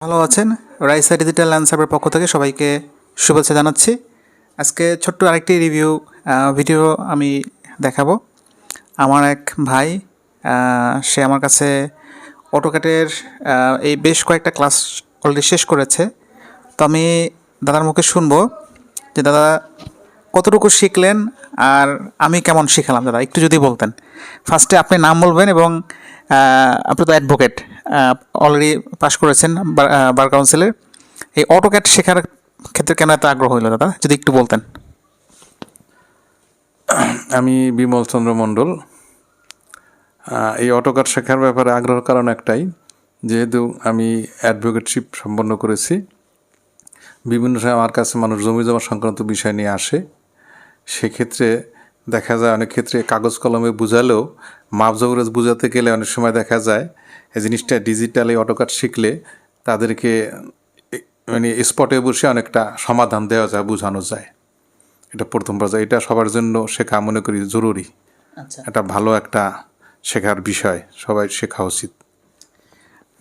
ভালো আছেন? রাইসা ডিজিটাল অ্যান্সারের পক্ষ থেকে সবাইকে শুভেচ্ছা জানাচ্ছি। আজকে ছোট্ট আরেকটি রিভিউ ভিডিও আমি দেখাবো। আমার এক ভাই সে আমার কাছে অটোক্যাডের এই বেশ কয়েকটা ক্লাস অলরেডি শেষ করেছে। তো আমি দাদার মুখে শুনবো যে দাদা কতটুকু শিখলেন আর আমি কেমন শিখালাম। দাদা একটু যদি বলতেন। ফার্স্টে আপনি নাম বলবেন এবং আপনি তো অ্যাডভোকেট, অলরেডি পাশ করেছেন বার কাউন্সিলের। এই অটোক্যাড শেখার ক্ষেত্রে কেন এত আগ্রহ হইল দাদা, যদি একটু বলতেন। আমি বিমল চন্দ্র মণ্ডল। এই অটোক্যাড শেখার ব্যাপারে আগ্রহের কারণ একটাই, যেহেতু আমি অ্যাডভোকেটশিপ সম্পন্ন করেছি। বিভিন্ন সময় আমার কাছে মানুষ জমি জমা সংক্রান্ত বিষয় নিয়ে আসে। সেক্ষেত্রে দেখা যায় অনেক ক্ষেত্রে কাগজ কলমে বুঝালেও মাপ জবরজ বুঝাতে গেলে অনেক সময় দেখা যায় এই জিনিসটা ডিজিটালি অটোক্যাড শিখলে তাদেরকে মানে স্পটে বসে অনেকটা সমাধান দেওয়া যায়, বোঝানো যায়। এটা প্রথম পর্যায়ে, এটা সবার জন্য শেখা মনে করি জরুরি। আচ্ছা এটা ভালো একটা শেখার বিষয়, সবাই শেখা উচিত।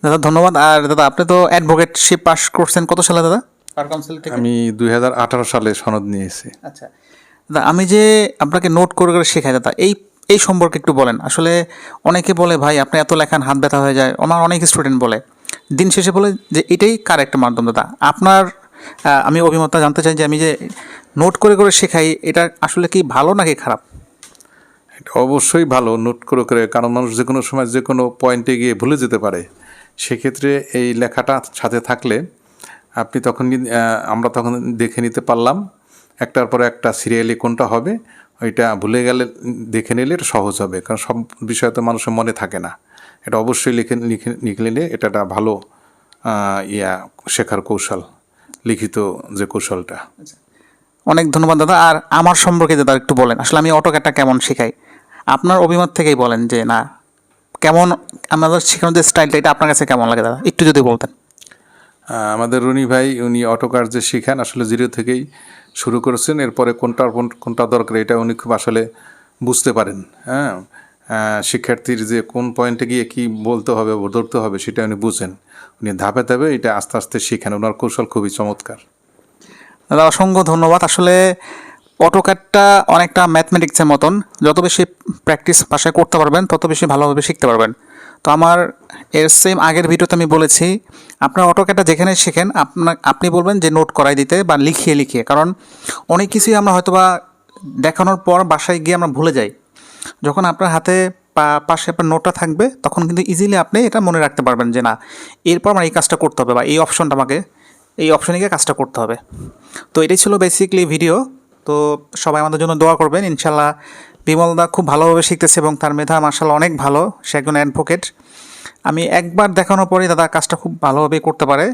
দাদা ধন্যবাদ। আর দাদা আপনি তো অ্যাডভোকেটশিপ পাশ করছেন কত সালে দাদা, বার কাউন্সিল থেকে? আমি 2018 সালে সনদ নিয়েছি। আচ্ছা দাদা, আমি যে আপনাকে নোট করে করে শেখাই দাদা, এই এই সম্পর্কে একটু বলেন। আসলে অনেকে বলে ভাই আপনি এত লেখান হাত ব্যথা হয়ে যায়, আমার অনেক স্টুডেন্ট বলে, দিন শেষে বলে যে এটাই কারেক্ট মাধ্যম। দাদা আপনার আমি অভিমতটা জানতে চাই যে আমি যে নোট করে করে শেখাই এটা আসলে কি ভালো নাকি খারাপ? এটা অবশ্যই ভালো নোট করে করে, কারণ মানুষ যে কোনো সময় যে কোনো পয়েন্টে গিয়ে ভুলে যেতে পারে। সেক্ষেত্রে এই লেখাটা সাথে থাকলে আপনি তখন আমরা তখন দেখে নিতে পারলাম একটার পরে একটা সিরিয়ালি কোনটা হবে, ওইটা ভুলে গেলে দেখে নিলে এটা সহজ হবে, কারণ সব বিষয় তো মানুষের মনে থাকে না। এটা অবশ্যই লিখে নিলে এটা একটা ভালো শেখার কৌশল, লিখিত যে কৌশলটা। অনেক ধন্যবাদ দাদা। আর আমার সম্পর্কে দাদা একটু বলেন, আসলে আমি অটোক্যাডটা কেমন শেখাই, আপনার অভিমত থেকেই বলেন যে না কেমন আমাদের শেখানোর যে স্টাইলটা এটা আপনার কাছে কেমন লাগে দাদা, একটু যদি বলতেন। আমাদের রনি ভাই উনি অটোক্যাড যে শেখান আসলে জিরো থেকেই শুরু করেছেন, এরপরে কোনটা দরকার এটা উনি খুব আসলে বুঝতে পারেন। হ্যাঁ, শিক্ষার্থীর যে কোন পয়েন্টে গিয়ে কী বলতে হবে ধরতে হবে সেটা উনি বুঝেন। উনি ধাপে ধাপে এটা আস্তে আস্তে শেখান, ওনার কৌশল খুবই চমৎকার। দাদা অসংখ্য ধন্যবাদ। আসলে অটোক্যাডটা অনেকটা ম্যাথমেটিক্সের মতন, যত বেশি প্র্যাকটিস বাসায় করতে পারবেন তত বেশি ভালোভাবে শিখতে পারবেন। তো আমার এর সেম আগের ভিডিওতে আমি বলেছি আপনার অটোক্যাডটা যেখানে শেখেন আপনি বলবেন যে নোট করাই দিতে বা লিখিয়ে লিখিয়ে, কারণ অনেক কিছুই আমরা হয়তোবা দেখানোর পর বাসায় গিয়ে আমরা ভুলে যাই। যখন আপনার হাতে পাশে আপনার নোটটা থাকবে তখন কিন্তু ইজিলি আপনি এটা মনে রাখতে পারবেন যে না এরপর আমার এই কাজটা করতে হবে বা এই অপশনটা আমাকে এই অপশনে গিয়ে কাজটা করতে হবে। তো এটাই ছিল বেসিকলি ভিডিও। তো সবাই আমাদের জন্য দোয়া করবেন। ইনশাল্লাহ বিমলদা খুব ভালোভাবে শিখতেছে এবং তার মেধা মার্শাল্লাহ অনেক ভালো, সে একজন অ্যাডভোকেট। আমি একবার দেখানোর পরেই দাদা কাজটা খুব ভালোভাবেই করতে পারে।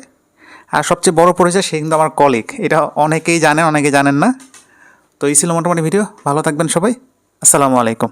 আর সবচেয়ে বড় পরিচয় সে কিন্তু আমার কলিগ, এটা অনেকেই জানেন অনেকেই জানেন না। তো এই ছিল মোটামুটি ভিডিও। ভালো থাকবেন সবাই, আসসালামু আলাইকুম।